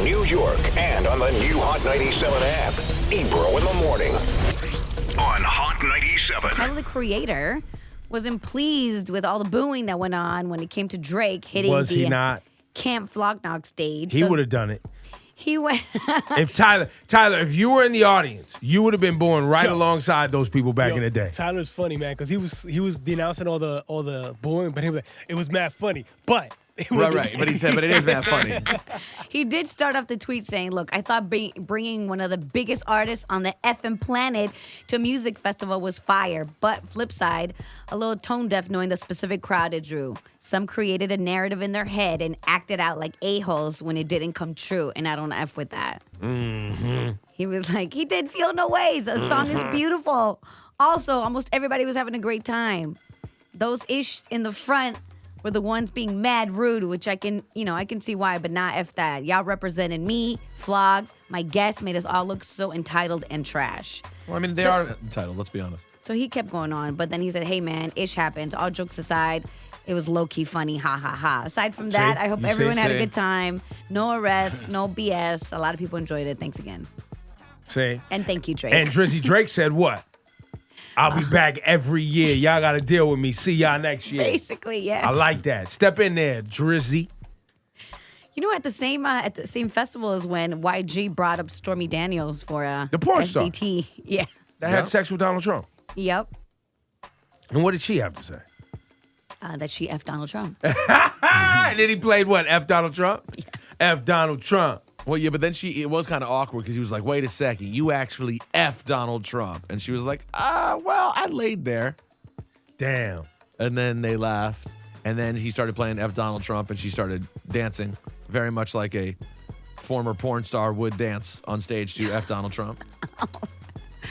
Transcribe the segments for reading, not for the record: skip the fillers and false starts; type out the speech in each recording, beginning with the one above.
New York, and on the new Hot 97 app. Ebro in the morning on Hot 97. Tyler, the Creator, wasn't pleased with all the booing that went on when it came to Drake hitting he not? Camp Flog stage. He would have done it. He went. If Tyler, if you were in the audience, you would have been booing right alongside those people back in the day. Tyler's funny, man, because he was denouncing all the booing, but he was like, it was mad funny, but. Right. But he said, but it is mad funny. He did start off the tweet saying, look, I thought bringing one of the biggest artists on the effing planet to a music festival was fire. But flip side, a little tone deaf knowing the specific crowd it drew. Some created a narrative in their head and acted out like a-holes when it didn't come true. And I don't F with that. Mm-hmm. He was like, he did feel no ways. The song is beautiful. Also, almost everybody was having a great time. Those ish in the front were the ones being mad rude, which I can see why, but not F that. Y'all represented me, Flog, my guests made us all look so entitled and trash. Well, I mean, they are entitled, let's be honest. So he kept going on, but then he said, hey, man, ish happens. All jokes aside, it was low-key funny, ha, ha, ha. Aside from that, I hope everyone had a good time. No arrests, no BS. A lot of people enjoyed it. Thanks again. And thank you, Drake. And Drizzy Drake said what? I'll be back every year. Y'all got to deal with me. See y'all next year. Basically, yeah. I like that. Step in there, Drizzy. You know, at the same festival as when YG brought up Stormy Daniels for the porn SDT. star. Yeah. That had sex with Donald Trump. Yep. And what did she have to say? That she F Donald Trump. And then he played what? F Donald Trump? Yeah. F Donald Trump. Well, yeah, but then it was kind of awkward because he was like, wait a second, you actually F Donald Trump. And she was like, well, I laid there. Damn. And then they laughed. And then he started playing F Donald Trump and she started dancing very much like a former porn star would dance on stage to F Donald Trump.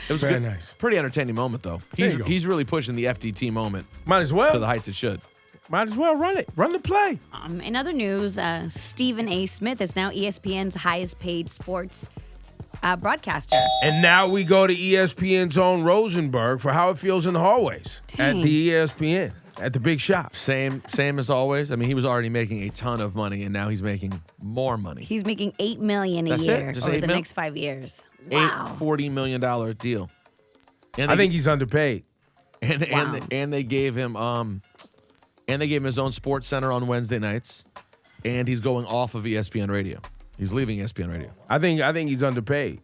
It was very nice. Pretty entertaining moment, though. He's really pushing the FDT moment. Might as well. To the heights it should. Might as well run it. Run the play. In other news, Stephen A. Smith is now ESPN's highest paid sports broadcaster. And now we go to ESPN's own Rosenberg for how it feels in the hallways at the ESPN, at the big shop. Same as always. I mean, he was already making a ton of money, and now he's making more money. He's making $8 million a That's year Just over $8 the mil? next 5 years. Wow. $40 million deal. And I think he's underpaid. And they gave him his own sports center on Wednesday nights, and he's going off of ESPN Radio. He's leaving ESPN Radio. I think he's underpaid.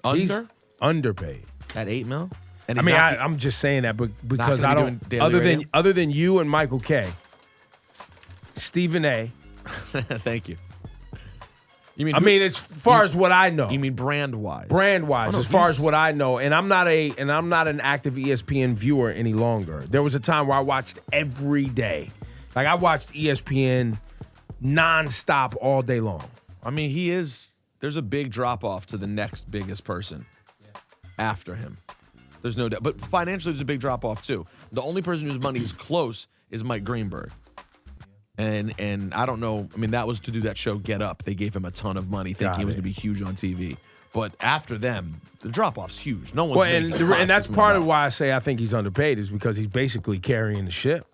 He's underpaid at $8 million. And I'm just saying that, but because I don't. Other than you and Michael K, Stephen A. Thank you. As far as what I know. You mean brand wise? Brand wise, as far as what I know, and I'm not an active ESPN viewer any longer. There was a time where I watched every day. Like I watched ESPN nonstop all day long. I mean, there's a big drop off to the next biggest person after him. There's no doubt. But financially, there's a big drop off too. The only person whose money is close is Mike Greenberg. And I don't know. I mean, that was to do that show Get Up. They gave him a ton of money thinking he was going to be huge on TV. But after them, the drop-off's huge. No one's and that's part of why I say I think he's underpaid is because he's basically carrying the ship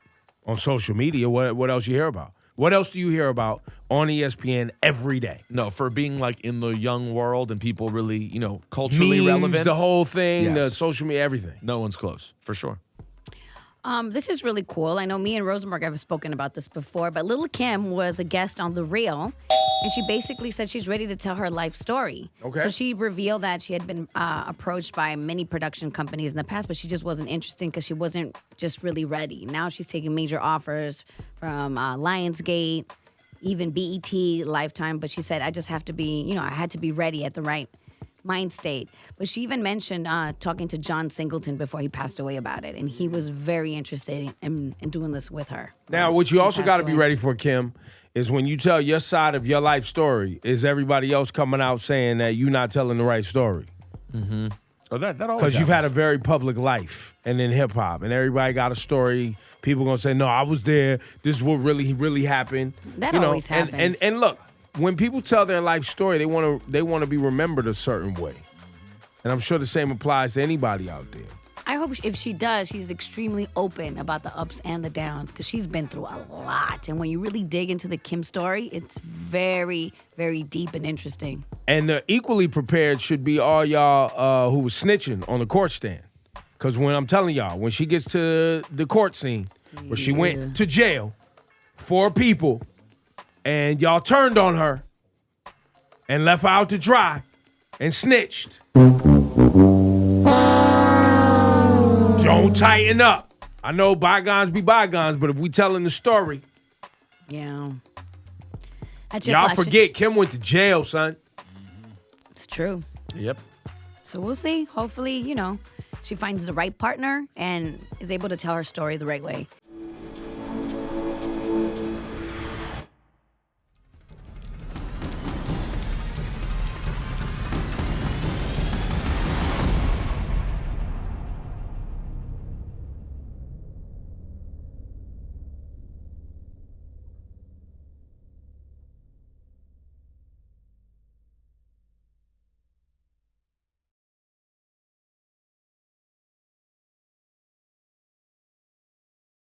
on social media. What else you hear about? What else do you hear about on ESPN every day? No, for being like in the young world and people really, culturally Memes, relevant. The whole thing, the social media, everything. No one's close, for sure. This is really cool. I know me and Rosenberg have spoken about this before, but Lil Kim was a guest on The Real, and she basically said she's ready to tell her life story. Okay. So she revealed that she had been approached by many production companies in the past, but she just wasn't interested because she wasn't just really ready. Now she's taking major offers from Lionsgate, even BET, Lifetime, but she said, I just have to be, I had to be ready at the right mind state. But she even mentioned talking to John Singleton before he passed away about it, and he was very interested in doing this with her. Now, what you also got to be ready for, Kim, is when you tell your side of your life story, is everybody else coming out saying that you're not telling the right story? Mm-hmm. Oh, that always because you've had a very public life and in hip hop, and everybody got a story. People gonna say, "No, I was there. This is what really happened." That always happens. And look, when people tell their life story, they want to be remembered a certain way, and I'm sure the same applies to anybody out there. I hope if she does, she's extremely open about the ups and the downs because she's been through a lot. And when you really dig into the Kim story, it's very, very deep and interesting. And equally prepared should be all y'all who was snitching on the court stand. Because when I'm telling y'all, when she gets to the court scene, where she went to jail, 4 people, and y'all turned on her and left her out to dry and snitched. Don't tighten up. I know bygones be bygones, but if we telling the story, Yeah. y'all forget Kim went to jail, son. It's true. Yep. So we'll see. Hopefully, she finds the right partner and is able to tell her story the right way.